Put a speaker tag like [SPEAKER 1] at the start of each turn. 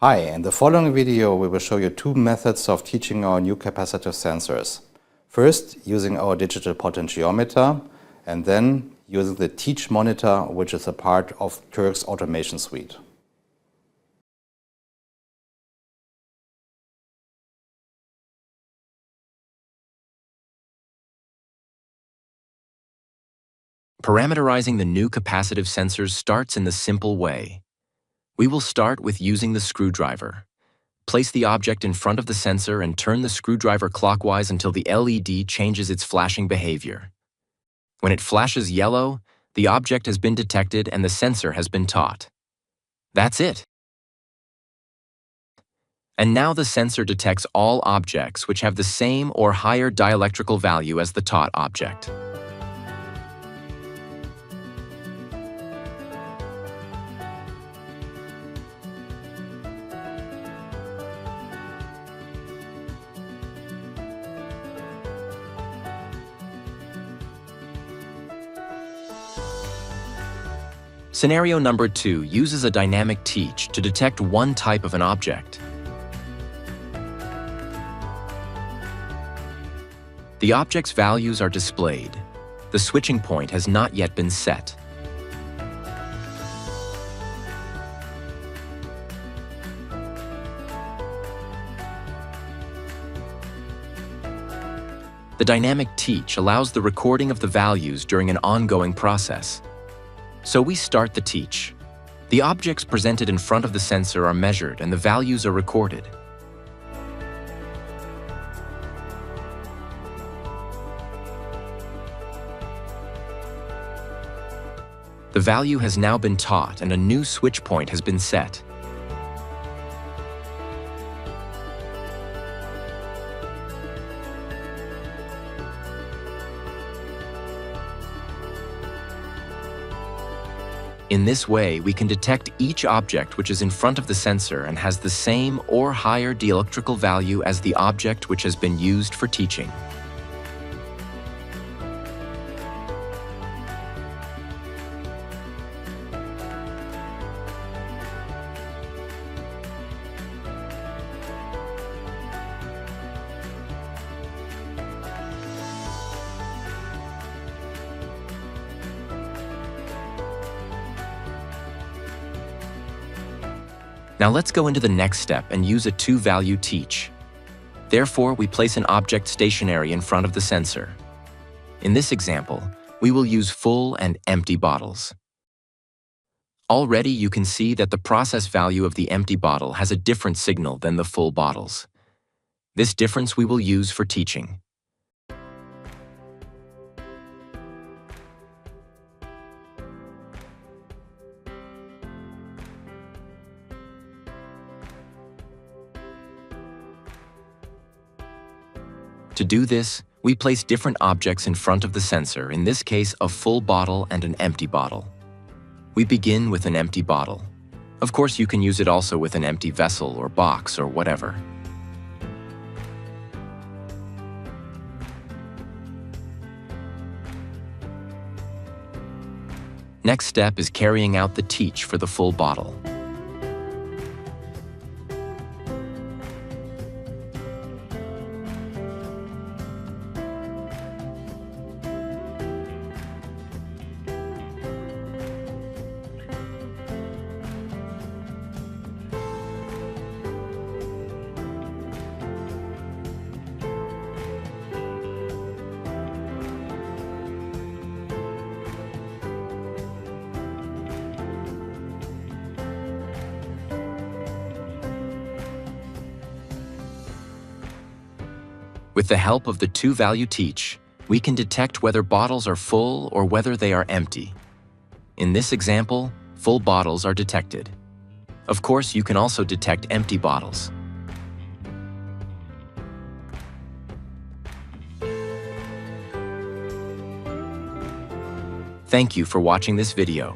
[SPEAKER 1] Hi, in the following video we will show you two methods of teaching our new capacitive sensors. First, using our digital potentiometer, and then using the Teach monitor, which is a part of TURCK's automation suite.
[SPEAKER 2] Parameterizing the new capacitive sensors starts in the simple way. We will start with using the screwdriver. Place the object in front of the sensor and turn the screwdriver clockwise until the LED changes its flashing behavior. When it flashes yellow, the object has been detected and the sensor has been taught. That's it. And now the sensor detects all objects which have the same or higher dielectrical value as the taught object. Scenario number 2 uses a dynamic teach to detect one type of an object. The object's values are displayed. The switching point has not yet been set. The dynamic teach allows the recording of the values during an ongoing process. So we start the teach. The objects presented in front of the sensor are measured and the values are recorded. The value has now been taught and a new switch point has been set. In this way, we can detect each object which is in front of the sensor and has the same or higher dielectrical value as the object which has been used for teaching. Now let's go into the next step and use a two-value teach. Therefore, we place an object stationary in front of the sensor. In this example, we will use full and empty bottles. Already you can see that the process value of the empty bottle has a different signal than the full bottles. This difference we will use for teaching. To do this, we place different objects in front of the sensor, in this case a full bottle and an empty bottle. We begin with an empty bottle. Of course, you can use it also with an empty vessel or box or whatever. Next step is carrying out the teach for the full bottle. With the help of the two-value teach, we can detect whether bottles are full or whether they are empty. In this example, full bottles are detected. Of course, you can also detect empty bottles. Thank you for watching this video.